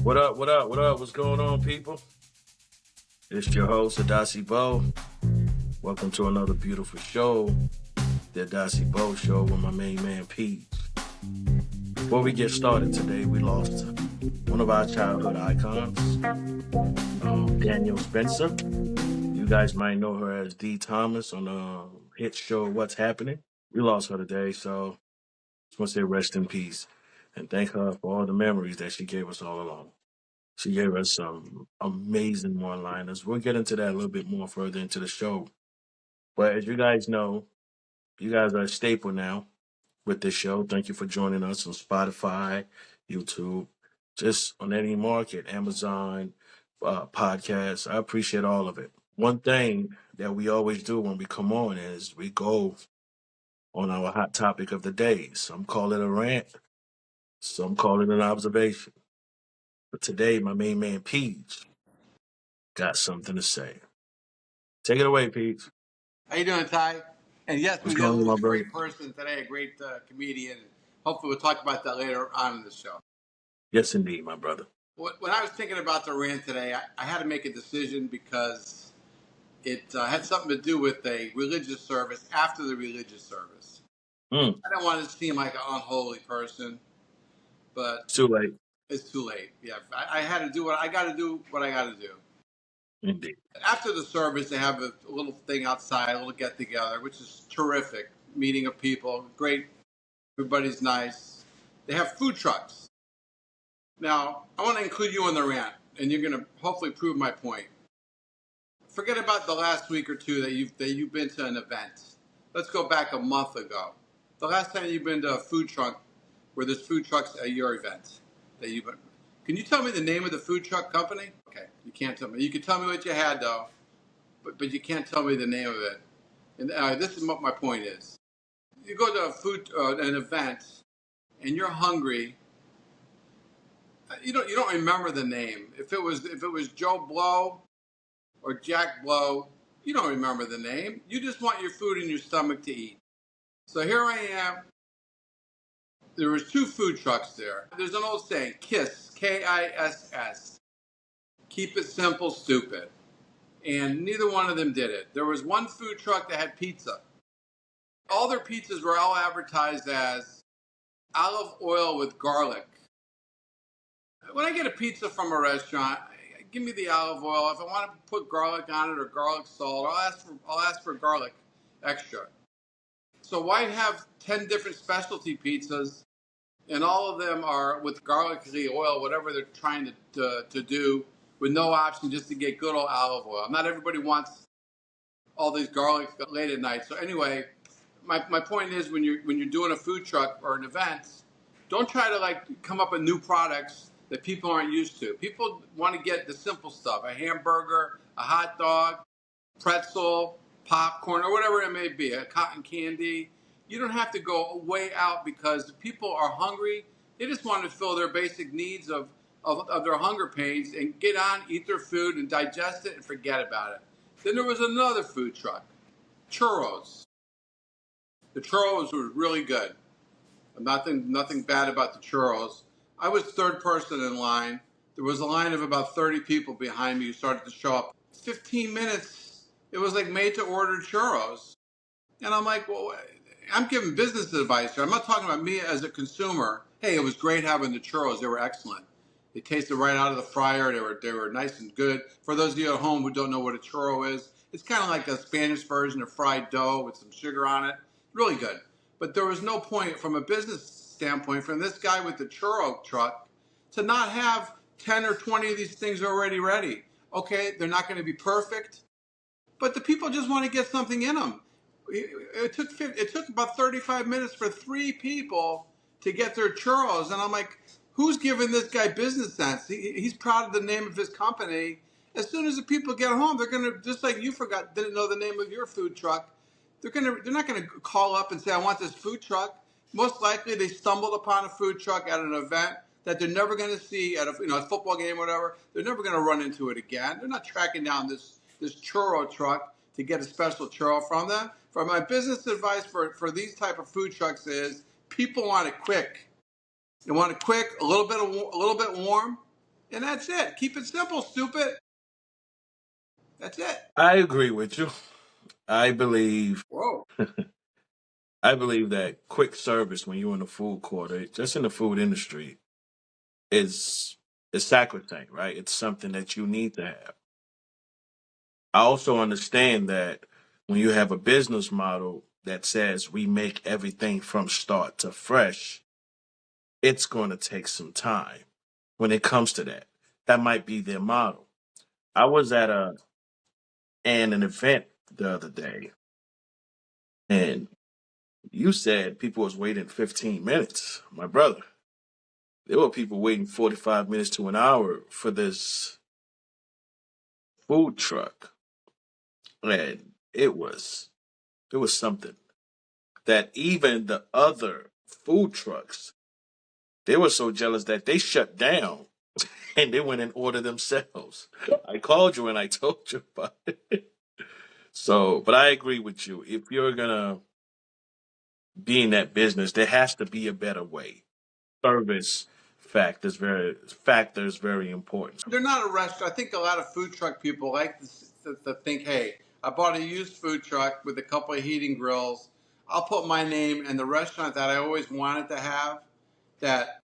What up? What up? What up? What's going on, people? It's your host, Adassi Bo. Welcome to another beautiful show, the Adassi Bo Show with my main man, PJ. Before we get started today, we lost one of our childhood icons, Danielle Spencer. You guys might know her as D. Thomas on the hit show What's Happening. We lost her today, so just want to say rest in peace and thank her for all the memories that she gave us all along. She gave us some amazing one-liners. We'll get into that a little bit more further into the show. But as you guys know, you guys are a staple now with this show. Thank you for joining us on Spotify, YouTube, just on any market, Amazon, podcasts. I appreciate all of it. One thing that we always do when we come on is we go on our hot topic of the day. Some call it a rant, some call it an observation. But today, my main man, Peach, got something to say. Take it away, Pete. How you doing, Ty? And yes, What's we did going on, my lose a brother? great person today, a great comedian. Hopefully, we'll talk about that later on in the show. Yes, indeed, my brother. When I was thinking about the rant today, I had to make a decision because it had something to do with a religious service after the religious service. Mm, I don't want to seem like an unholy person, but it's too late. it's too late. Yeah, I had to do what I got to do. What I got to do. Indeed. After the service, they have a little thing outside, a little get together, which is terrific. Meeting of people, great. Everybody's nice. They have food trucks. Now, I want to include you in the rant, and you're going to hopefully prove my point. Forget about the last week or two that you've been to an event. Let's go back a month ago. The last time you've been to a food truck where there's food trucks at your event that you've been. Can you tell me the name of the food truck company? Okay, you can't tell me. You can tell me what you had though, but you can't tell me the name of it. And this is what my point is. You go to a an event, and you're hungry. You don't remember the name. If it was Joe Blow or Jack Blow, you don't remember the name. You just want your food in your stomach to eat. So here I am. There was two food trucks there. There's an old saying, KISS, Kiss. Keep it simple, stupid. And neither one of them did it. There was one food truck that had pizza. All their pizzas were all advertised as olive oil with garlic. When I get a pizza from a restaurant, give me the olive oil. If I want to put garlic on it or garlic salt, I'll ask for garlic extra. So why have 10 different specialty pizzas, and all of them are with garlicky oil, whatever they're trying to do, with no option just to get good old olive oil? Not everybody wants all these garlic late at night. So anyway, my point is when you're doing a food truck or an event, don't try to come up with new products that people aren't used to. People want to get the simple stuff: a hamburger, a hot dog, pretzel, popcorn, or whatever it may be, a cotton candy. You don't have to go way out because people are hungry. They just want to fill their basic needs of their hunger pains and get on, eat their food, and digest it and forget about it. Then there was another food truck, churros. The churros were really good. Nothing bad about the churros. I was third person in line. There was a line of about 30 people behind me who started to show up. 15 minutes, it was like made to order churros. And I'm like, well, I'm giving business advice here. I'm not talking about me as a consumer. Hey, it was great having the churros. They were excellent. They tasted right out of the fryer. They were nice and good. For those of you at home who don't know what a churro is, it's kind of like a Spanish version of fried dough with some sugar on it. Really good. But there was no point from a business standpoint from this guy with the churro truck to not have 10 or 20 of these things already ready. Okay, they're not going to be perfect, but the people just want to get something in them. It took about 35 minutes for 3 people to get their churros, and I'm like, who's giving this guy business sense? He's proud of the name of his company. As soon as the people get home, they're gonna, just like you didn't know the name of your food truck. They're not gonna call up and say, I want this food truck. Most likely, they stumbled upon a food truck at an event that they're never going to see at a football game or whatever. They're never going to run into it again. They're not tracking down this churro truck to get a special churro from them. For my business advice for these type of food trucks is people want it quick. They want it quick, a little bit warm, And that's it. Keep it simple, stupid. That's it. I agree with you. I believe Whoa. I believe that quick service when you're in the food court, just in the food industry, is sacrosanct, right? It's something that you need to have. I also understand that when you have a business model that says we make everything from start to fresh, it's going to take some time when it comes to that. That might be their model. I was at an event the other day, and you said people was waiting 15 minutes. My brother, there were people waiting 45 minutes to an hour for this food truck, and it was something that even the other food trucks, they were so jealous that they shut down and they went and ordered themselves. I called you and I told you about it. So, but I agree with you. If you're gonna be in that business, there has to be a better way. Service factor is very important. They're not a restaurant. I think a lot of food truck people like to think, hey, I bought a used food truck with a couple of heating grills. I'll put my name and the restaurant that I always wanted to have. That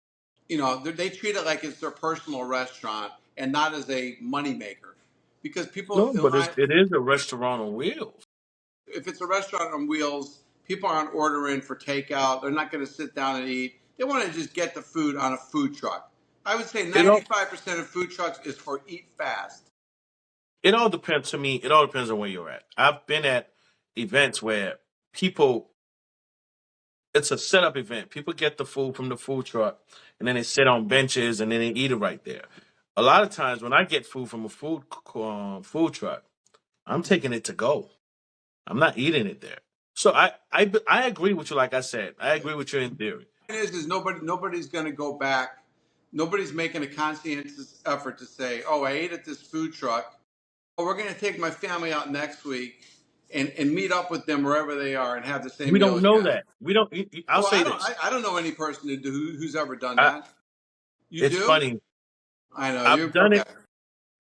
they treat it like it's their personal restaurant and not as a moneymaker. Because people, No, but it is a restaurant on wheels. if it's a restaurant on wheels, people aren't ordering for takeout. They're not going to sit down and eat. They want to just get the food on a food truck. I would say It all 95% of food trucks is for eat fast. it all depends to me. It all depends on where you're at. I've been at events where people it's a setup event. People get the food from the food truck and then they sit on benches and then they eat it right there. A lot of times when I get food from a food truck, I'm taking it to go. I'm not eating it there. So I agree with you. Like I said, I agree with you in theory. The point is nobody's going to go back. Nobody's making a conscientious effort to say, oh, I ate at this food truck. Oh, we're going to take my family out next week and meet up with them wherever they are and have the same We meal don't know again. that. We don't. I'll Well, say this. I don't know any person who's ever done I, that. You it's do? funny. I know I've you. done Okay. it.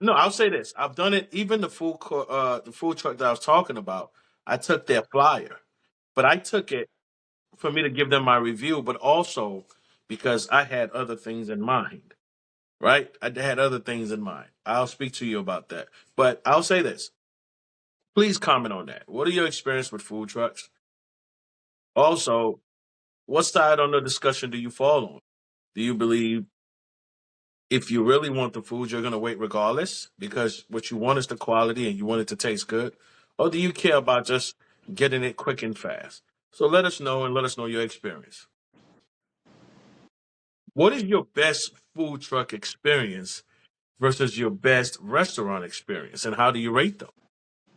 No, I'll say this. I've done it. Even the food truck that I was talking about. I took their flyer, but I took it for me to give them my review, but also because I had other things in mind. Right? I had other things in mind. I'll speak to you about that. But I'll say this. Please comment on that. What are your experience with food trucks? Also, what side on the discussion do you fall on? Do you believe if you really want the food, you're going to wait regardless because what you want is the quality and you want it to taste good? Or do you care about just getting it quick and fast? So let us know and let us know your experience. What is your best food truck experience versus your best restaurant experience, and how do you rate them?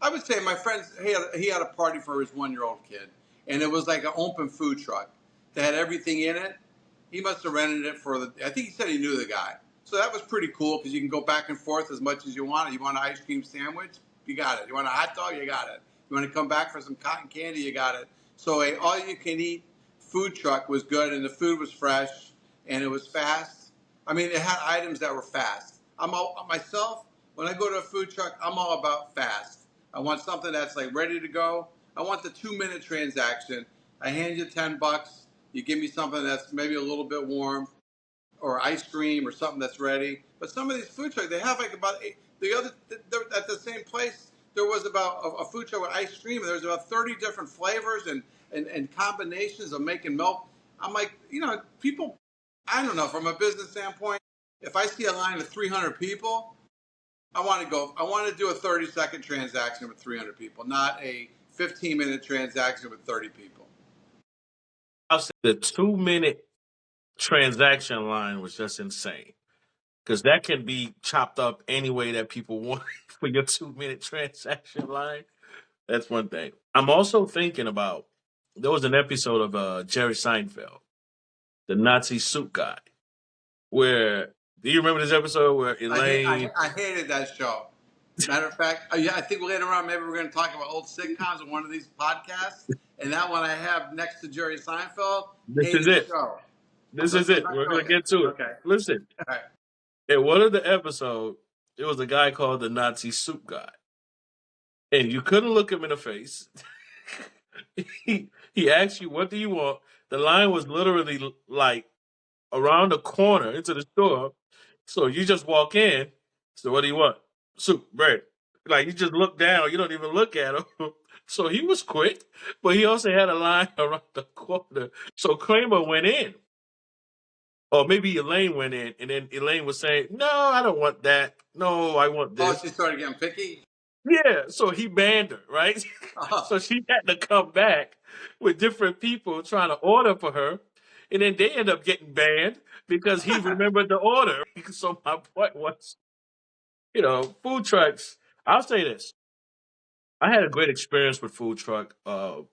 I would say my friends he had a party for his 1 year old kid, and it was like an open food truck that had everything in it. He must have rented it for the. I think he said he knew the guy, so that was pretty cool because you can go back and forth as much as you want. You want an ice cream sandwich, you got it. You want a hot dog, you got it. You want to come back for some cotton candy, you got it. So a all you can eat food truck was good, and the food was fresh, and it was fast. I mean, it had items that were fast. I'm all myself when I go to a food truck. I'm all about fast. I want something that's like ready to go. I want the 2 minute transaction. I hand you $10. You give me something that's maybe a little bit warm, or ice cream, or something that's ready. But some of these food trucks, they have like about eight, the other at the same place. There was about a food truck with ice cream, and there was about 30 different flavors and combinations of making milk. I'm like, people. I don't know. From a business standpoint, if I see a line of 300 people, I want to go. I want to do a 30-second transaction with 300 people, not a 15-minute transaction with 30 people. I'll say the 2 minute transaction line was just insane because that can be chopped up any way that people want for your 2 minute transaction line. That's one thing. I'm also thinking about there was an episode of Jerry Seinfeld, the Nazi suit guy, where do you remember this episode where Elaine? I hated that show. Matter of fact, yeah, I think later on maybe we're going to talk about old sitcoms on one of these podcasts. And that one I have next to Jerry Seinfeld. This is Hated the it. show. This is it. We're gonna Okay. get to it. Okay. Listen, All right. In one of the episodes, it was a guy called the Nazi soup guy, and you couldn't look him in the face. He asked you, "What do you want?" The line was literally like around the corner into the store. So you just walk in. So what do you want? Soup, bread. Like you just look down. You don't even look at him. So he was quick, but he also had a line around the corner. So Kramer went in, or maybe Elaine went in, and then Elaine was saying, "No, I don't want that. No, I want Oh, this." she started getting picky. Yeah, so he banned her, right? So she had to come back with different people trying to order for her. And then they end up getting banned because he remembered the order. So my point was, food trucks. I'll say this. I had a great experience with food truck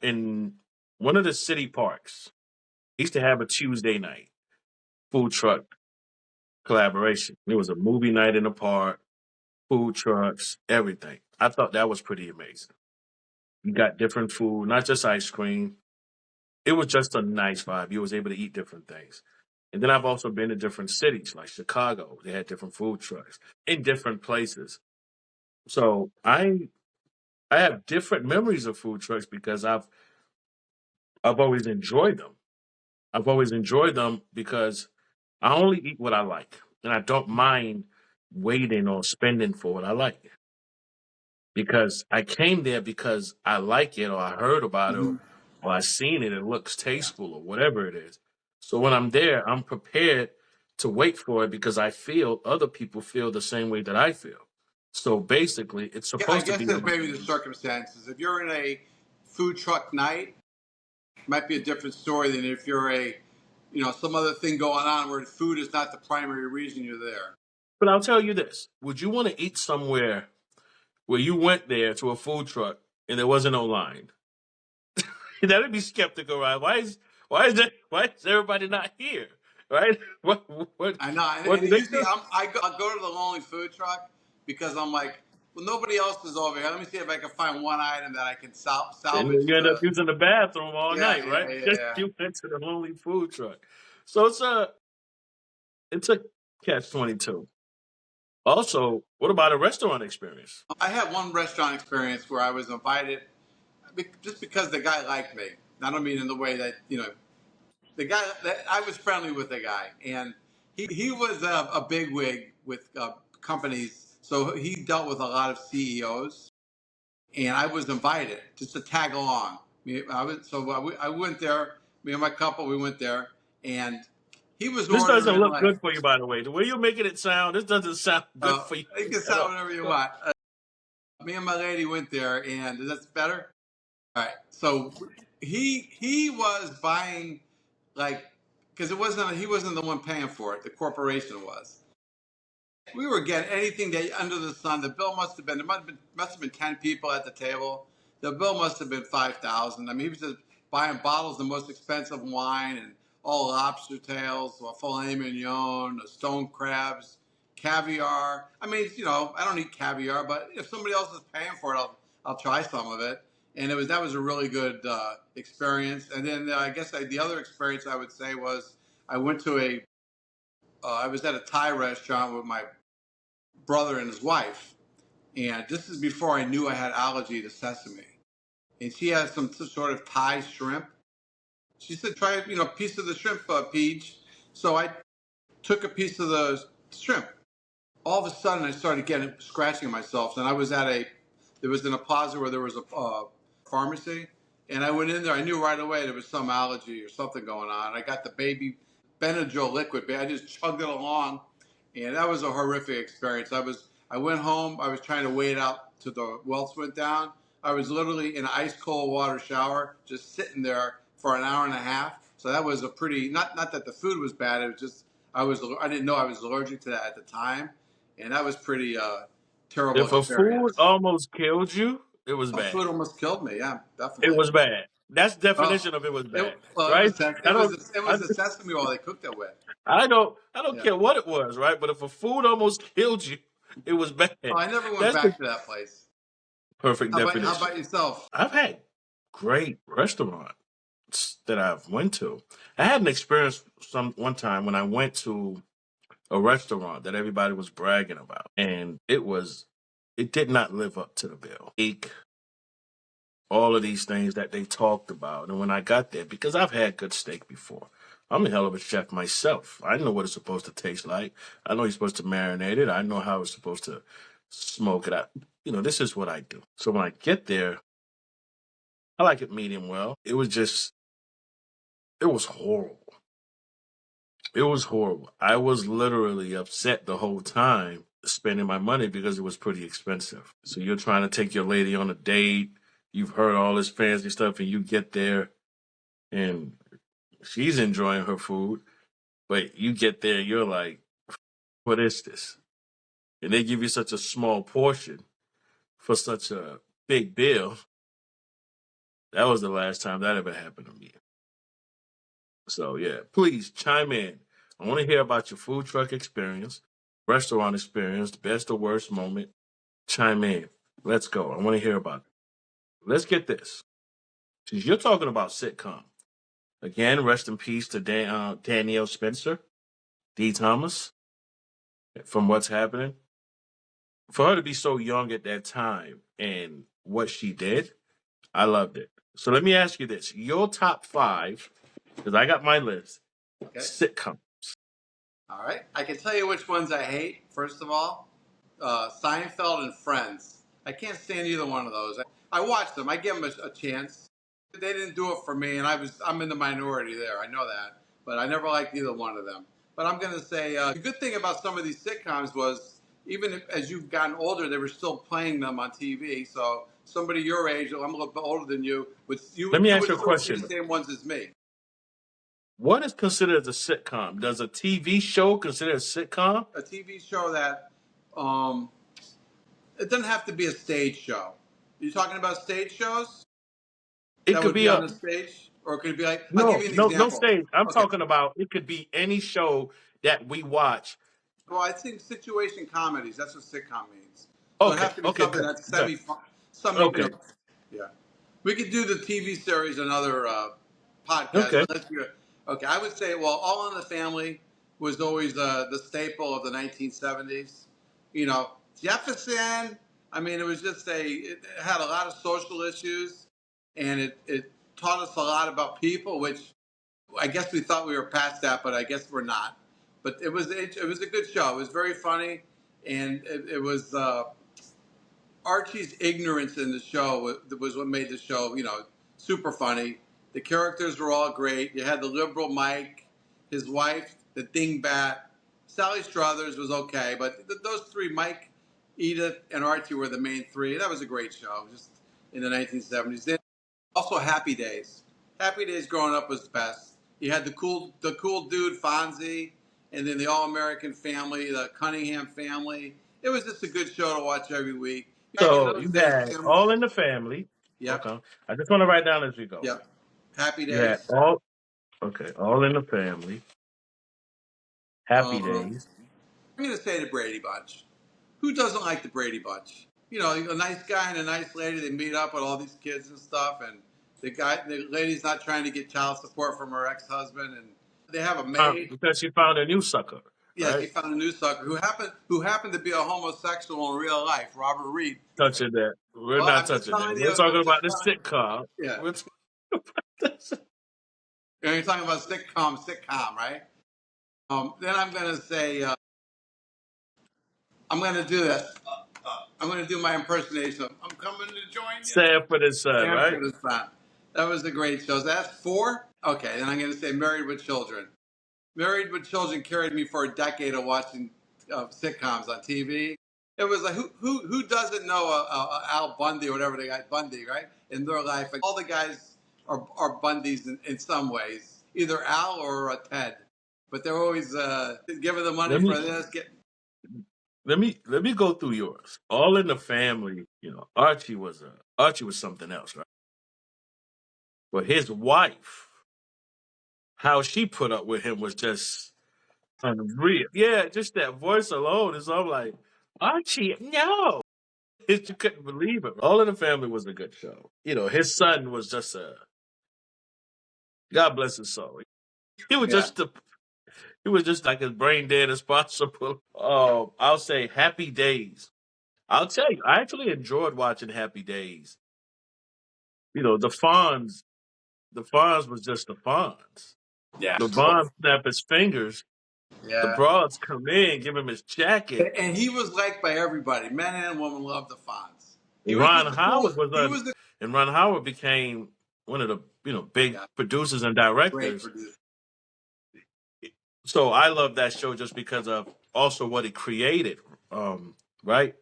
in one of the city parks. Used to have a Tuesday night food truck collaboration. It was a movie night in the park, food trucks, everything. I thought that was pretty amazing. You got different food, not just ice cream. It was just a nice vibe. You was able to eat different things. And then I've also been to different cities like Chicago. They had different food trucks in different places. So I have different memories of food trucks because I've always enjoyed them. I've always enjoyed them because I only eat what I like. And I don't mind waiting or spending for what I like. Because I came there because I like it or I heard about it Mhm. or I seen it. It looks Yeah. tasteful or whatever it is. So when I'm there, I'm prepared to wait for it because I feel other people feel the same way that I feel. So basically, it's Yeah, I supposed to guess be there's a maybe the circumstances. If you're in a food truck night, it might be a different story than if you're some other thing going on where food is not the primary reason you're there. but I'll tell you this. Would you want to eat somewhere where you went there to a food truck and there wasn't no line? That'd be skeptical, right? Why is everybody not here? Right? What I know, what and do they usually do? I'll go to the lonely food truck because I'm like, well, nobody else is over here. Let me see if I can find one item that I can And salvage then you end up the. using the bathroom all Yeah, night, yeah, right? yeah, Just yeah. you went to the lonely food truck. So it's a catch 22. Also, what about a restaurant experience? I had one restaurant experience where I was invited just because the guy liked me. I don't mean in the way that the guy that I was friendly with the guy, and he was a bigwig with companies, so he dealt with a lot of CEOs, and I was invited just to tag along. I went there. Me and my couple, we went there, and he was This doesn't ordering look like, good for you, by the way. The way you're making it sound, this doesn't sound good for you you can at sound all. whatever you want. Me and my lady went there, and that's better. All right. So he was buying like because it wasn't he wasn't the one paying for it. The corporation was. We were getting anything that under the sun. The bill must have been there must have been 10 people at the table. The bill must have been 5,000. I mean, he was just buying bottles of the most expensive wine and all lobster tails, filet mignon, stone crabs, caviar. I mean, I don't eat caviar, but if somebody else is paying for it, I'll try some of it. And that was a really good experience. And then I guess the other experience I would say was I went to I was at a Thai restaurant with my brother and his wife, and this is before I knew I had allergy to sesame. And she had some sort of Thai shrimp. She said, "Try a piece of the shrimp, Peach." So I took a piece of the shrimp. All of a sudden, I started getting scratching myself, and I was there was in a plaza where there was a pharmacy, and I went in there. I knew right away there was some allergy or something going on. I got the baby Benadryl liquid. I just chugged it along, and that was a horrific experience. I went home. I was trying to wait out till the welts went down. I was literally in an ice cold water shower, just sitting there for an hour and a half. So that was a pretty not that the food was bad. It was just I didn't know I was allergic to that at the time, and that was pretty terrible If a food experience. almost killed you, it was Oh, bad. food almost killed me. Yeah, It definitely. was bad. That's Oh, definition of it was bad, it right? was I don't, it I, was the sesame oil they cooked it with. I don't Yeah. care what it was, right? But if a food almost killed you, it was bad. Oh, I never went That's the back to that place. perfect How definition. about yourself? I've had great restaurants that I've went to. I had an experience one time when I went to a restaurant that everybody was bragging about, and it did not live up to the bill. All of these things that they talked about, and when I got there, because I've had good steak before. I'm a hell of a chef myself. I know what it's supposed to taste like. I know you're supposed to marinate it. I know how it's supposed to smoke it out. This is what I do. So when I get there, I like it medium well. It was horrible. It was horrible. I was literally upset the whole time spending my money because it was pretty expensive. So you're trying to take your lady on a date. You've heard all this fancy stuff, and you get there, and she's enjoying her food, but you get there, you're like, "What is this?" And they give you such a small portion for such a big bill. That was the last time that ever happened to me. So yeah, please chime in. I want to hear about your food truck experience, restaurant experience, the best or worst moment. Chime in. Let's go. I want to hear about it. Let's get this. Since you're talking about sitcom, again, rest in peace to Danielle Spencer, D. Thomas, from What's Happening. For her to be so young at that time and what she did, I loved it. So let me ask you this: your top five, because I got my list, Okay. sitcom. All right. I can tell you which ones I hate. First of all, Seinfeld and Friends. I can't stand either one of those. I watched them. I give them a chance. They didn't do it for me, and I'm in the minority there. I know that, but I never liked either one of them. But I'm going to say the good thing about some of these sitcoms was even as you've gotten older, they were still playing them on TV. So somebody your age, I'm a little bit older than you, Let me you ask would you a still see question. the same ones as me. What is considered a sitcom? Does a TV show consider a sitcom? A TV show that um, it doesn't have to be a stage show. Are you talking about stage shows It that could would be be on a the stage, or could it be like? I'll give no, you an no, no example. stage. I'm Okay. talking about it could be any show that we watch. Well, I think situation comedies. That's what sitcom means. So it Okay, has to be okay, something good, that's good. semi. Okay, Yeah. We could do the TV series another podcast, okay. but let's do it. Okay, I would say, well, All in the Family was always the staple of the 1970s. You know, Jefferson. I mean, it was just it had a lot of social issues, and it taught us a lot about people, which I guess we thought we were past that, but I guess we're not. But it was a good show. It was very funny, and it was Archie's ignorance in the show was what made the show, super funny. The characters were all great. You had the liberal Mike, his wife, the dingbat. Sally Struthers was okay, but those three, Mike, Edith, and Archie, were the main three. That was a great show, just in the 1970s. Then also Happy Days. Happy Days growing up was the best. You had the cool dude Fonzie, and then the All American Family, the Cunningham family. It was just a good show to watch every week. Back in So those you days, had Tim. All in the Family. Yep, Okay, I just want to write down as we go. yep. Happy You had Days. All in the Family, Happy I'm Days. going to say the Brady Bunch. Who doesn't like the Brady Bunch? A nice guy and a nice lady. They meet up with all these kids and stuff, and the lady's not trying to get child support from her ex-husband, and they have a maid. Because she found a new sucker, Yeah, she right? found a new sucker who happened to be a homosexual in real life, Robert Reed. Touching that. We're Well, not I'm just touching that. telling We're you. talking I'm just about this telling. sitcom. Yeah, We're talking about this. you're talking about sitcom, right? Then I'm gonna say I'm gonna do this. I'm gonna do my impersonation. I'm coming to join you. Sanford and Son, right? Stanford is fun. That was a great show. So that's four. Okay, then I'm gonna say Married with Children. Married with Children carried me for a decade of watching sitcoms on TV. It was like who doesn't know Al Bundy or whatever they got Bundy, right, in their life. Like, all the guys are Bundys in some ways, either Al or Ted, but they're always giving the money Let for me this. let me go through yours. All in the Family. Archie was something else, right? But his wife, how she put up with him was just unreal. Yeah, just that voice alone is. I'm like, Archie, no. You couldn't believe it. All in the Family was a good show. His son was just a God bless his soul. He was Yeah, just a he was just like as brain dead as possible. I'll say Happy Days. I'll tell you, I actually enjoyed watching Happy Days. The Fonz. The Fonz was just the Fonz. Yeah. The Fonz snap his fingers. The Yeah. broads come in, give him his jacket. And he was liked by everybody. Men and women loved the Fonz. He was Ron just the Howard coolest. was He on, was the and Ron Howard became one of the big yeah, producers and great directors. producer. So I love that show just because of also what it created, right?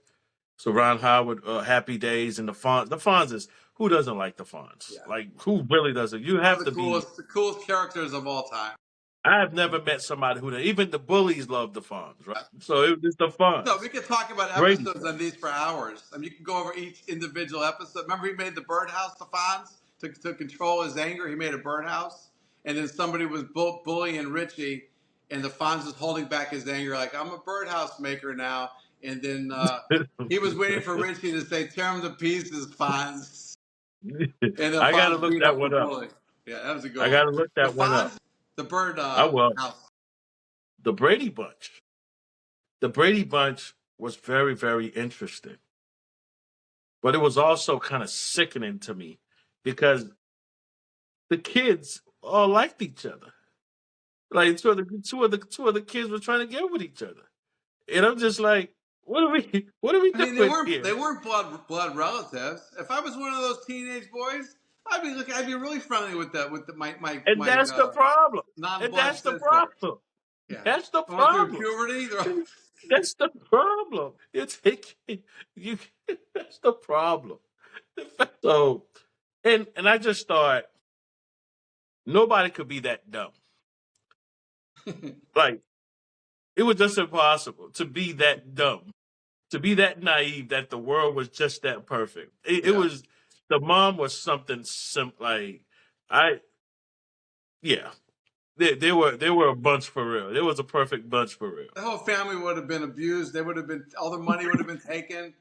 So Ron Howard, Happy Days, and the Fonz. The Fonz is who doesn't like the Fonz? Yeah. Like who really doesn't? You One have of to be. the coolest characters of all time. I've never met somebody who even the bullies love the Fonz, right? So it was the Fonz. No, we could talk about Great. episodes on these for hours. I mean, you can go over each individual episode. Remember, he made the birdhouse, the Fonz, to control his anger. He made a birdhouse, and then somebody was bullying Richie, and the Fonz was holding back his anger, like I'm a birdhouse maker now. And then he was waiting for Richie to say, "Tear him to pieces, Fonz." And the I gotta Fonz look beat that up the one up. bully. Yeah, that was a good I one. gotta look The that one up. Fonz, the bird I will. house. The Brady Bunch. The Brady Bunch was very, very interesting. But it was also kind of sickening to me because the kids all liked each other. Like two of the kids were trying to get with each other. And I'm just like, what are we I mean, doing here? they weren't blood relatives. If I was one of those teenage boys, I'd be really friendly with my And that's the problem. And non-blood that's the sister. problem. Yeah. That's the Going through problem. puberty. That's the problem. You. That's the problem. So, and I just thought nobody could be that dumb. Like it was just impossible to be that dumb, to be that naive that the world was just that perfect. It was the mom was something like I yeah. They were a bunch for real. It was a perfect bunch for real. The whole family would have been abused. They would have been all the money would have been taken.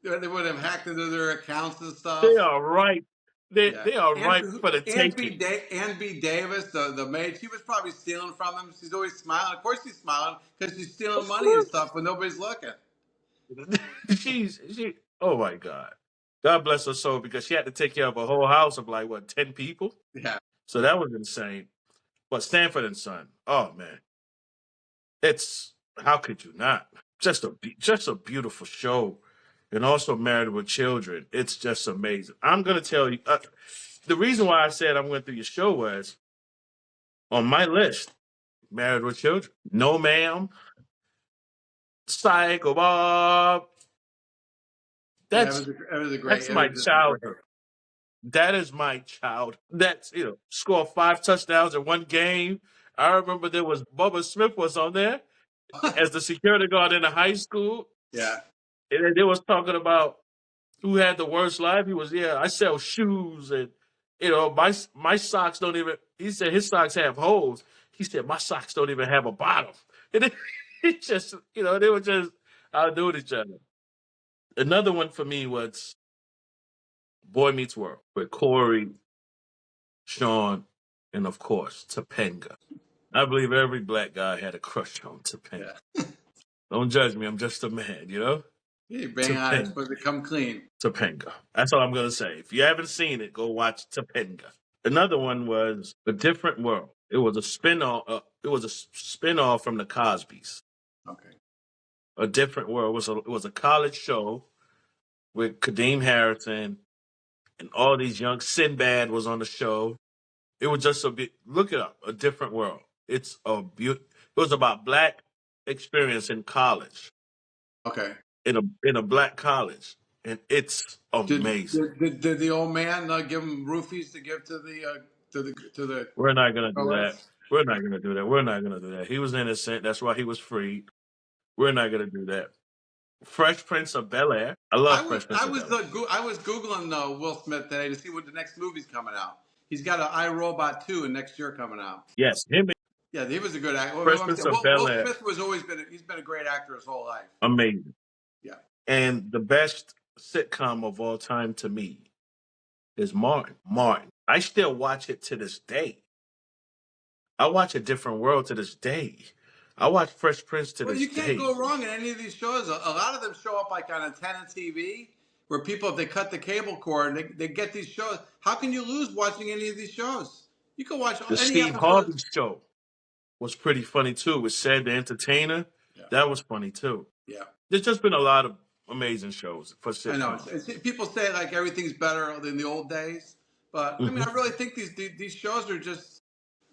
They would have hacked into their accounts and stuff. They are right. They are right for the taking. Ann B. Davis, the maid, she was probably stealing from him. She's always smiling. Of course she's smiling because she's stealing money and stuff when nobody's looking. she oh my God. God bless her soul because she had to take care of a whole house of like 10 people? Yeah. So that was insane. But Stanford and Son, oh man. It's how could you not? Just a beautiful show. And also Married with Children. It's just amazing. I'm going to tell you, the reason why I said I went through your show was on my list, Married with Children. No Ma'am, Psycho Bob. That's my childhood. That is my child. That's, score 5 touchdowns in one game. I remember there was Bubba Smith was on there as the security guard in the high school. Yeah. And then they was talking about who had the worst life. He was, I sell shoes and, my socks don't even, he said his socks have holes. He said, my socks don't even have a bottom. And it just, they were just outdoing each other. Another one for me was Boy Meets World with Corey, Sean, and of course, Topanga. I believe every black guy had a crush on Topanga. Yeah. Don't judge me. I'm just a man, You bang on it, but become clean. Topanga. That's all I'm going to say. If you haven't seen it, go watch Topanga. Another one was A Different World. It was a spin-off. It was a spin-off from the Cosbys. Okay. A Different World it was a college show with Kadeem Harrison and all these young Sinbad was on the show. It was just look it up, A Different World. It's it was about black experience in college. Okay. In a black college, and it's amazing. Did the old man give him roofies to give to the? We're not gonna do that. We're not gonna do that. We're not gonna do that. He was innocent. That's why he was freed. We're not gonna do that. Fresh Prince of Bel-Air. I love Fresh Prince of Bel-Air. I was Googling Will Smith today to see what the next movie's coming out. He's got an iRobot 2 next year coming out. Yes, him. Yeah, he was a good actor. Fresh Prince of Bel-Air. Will Smith he's been a great actor his whole life. Amazing. Yeah. And the best sitcom of all time to me is Martin. I still watch it to this day. I watch A Different World to this day. I watch Fresh Prince to Well, this you can't day. go wrong in any of these shows. A lot of them show up like on antenna TV, where people, if they cut the cable cord, they get these shows. How can you lose watching any of these shows? You can watch The any Steve Harvey episode. show was pretty funny too. With Said the Entertainer, Yeah. that was funny too. Yeah. There's just been a lot of amazing shows for I know. sitcoms. People say like everything's better than the old days, but I mean, I really think these shows are just.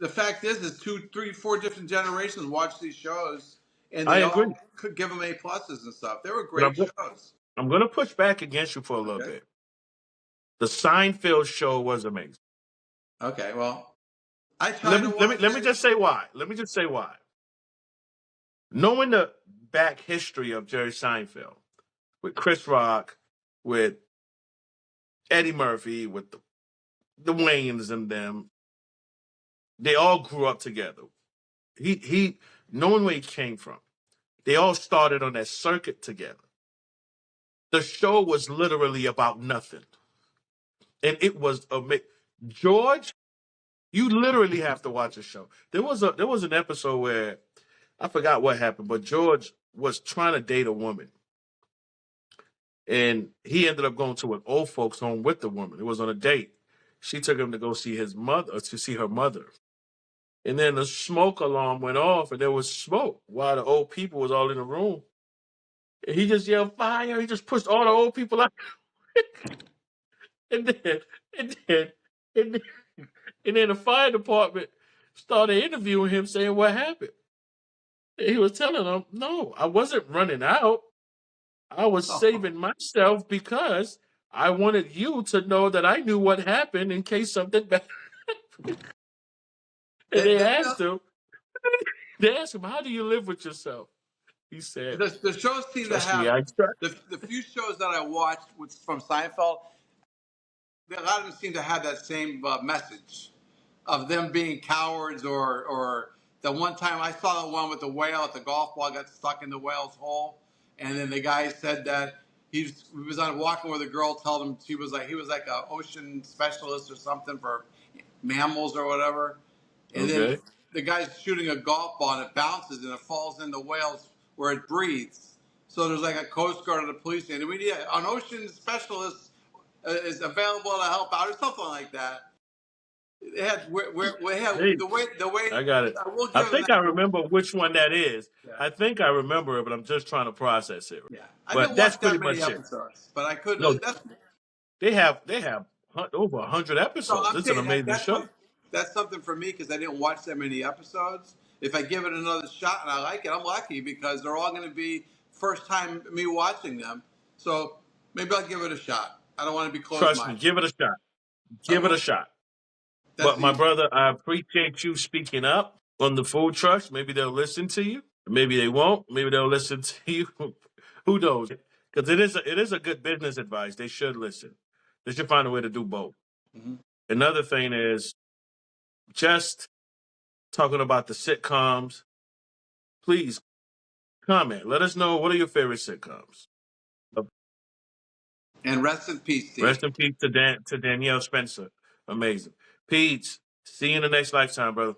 The fact is 2, 3, 4 different generations watch these shows, and I they agree, all could give them A+s and stuff. They were but great shows. I'm going to push back against you for a little Okay. bit. The Seinfeld show was amazing. Okay. Well, I tried to watch Let me it. just say why. Knowing the back history of Jerry Seinfeld with Chris Rock, with Eddie Murphy, with the Wayans and them, they all grew up together. He knowing where he came from, they all started on that circuit together. The show was literally about nothing, and it was amazing. George, you literally have to watch a show. There was an episode where I forgot what happened, but George was trying to date a woman, and he ended up going to an old folks home with the woman. It was on a date. She took him to go see to see her mother. And then the smoke alarm went off, and there was smoke while the old people was all in the room. And he just yelled fire. He just pushed all the old people out. and then, and then, and then, and then the fire department started interviewing him, saying what happened. And he was telling them, "No, I wasn't running out. I was saving myself because I wanted you to know that I knew what happened in case something bad." And they asked him, "How do you live with yourself?" He said, The shows seem to "Trust me, have I try." the few shows that I watched from Seinfeld. A lot of them seem to have that same message of them being cowards, or the one time I saw the one with the whale at the golf ball got stuck in the whale's hole, and then the guy said that he was on walking with a girl, told him he was like an ocean specialist or something for mammals or whatever, and then Okay. the guy's shooting a golf ball and it bounces and it falls in the whales where it breathes. So there's like a Coast Guard or the police, and we need an ocean specialist is available to help out or something like that. It had we had Hey, the way I got it. I will I give them think I that. remember which one that is. Yeah, I think I remember it, but I'm just trying to process it. yeah. I But didn't that's watch pretty that many much it. episodes, but I could. No, That's they have over 100 so. episodes. I'm It's an saying amazing show. that's something for me because I didn't watch that many episodes. If I give it another shot and I like it, I'm lucky because they're all going to be first time me watching them. So maybe I'll give it a shot. I don't want to be closed Trust me, minded. give it a shot. Give it Okay, a shot. that's But my the brother, I appreciate you speaking up on the food trucks. Maybe they'll listen to you. Maybe they won't. Maybe they'll listen to you. Who knows? Because it is a good business advice. They should listen. They should find a way to do both. Mhm. Another thing is just talking about the sitcoms. Please comment. Let us know, what are your favorite sitcoms. And rest in peace, Rest Steve. in peace to Danielle Spencer. Amazing. Pete, see you in the next lifetime, brother.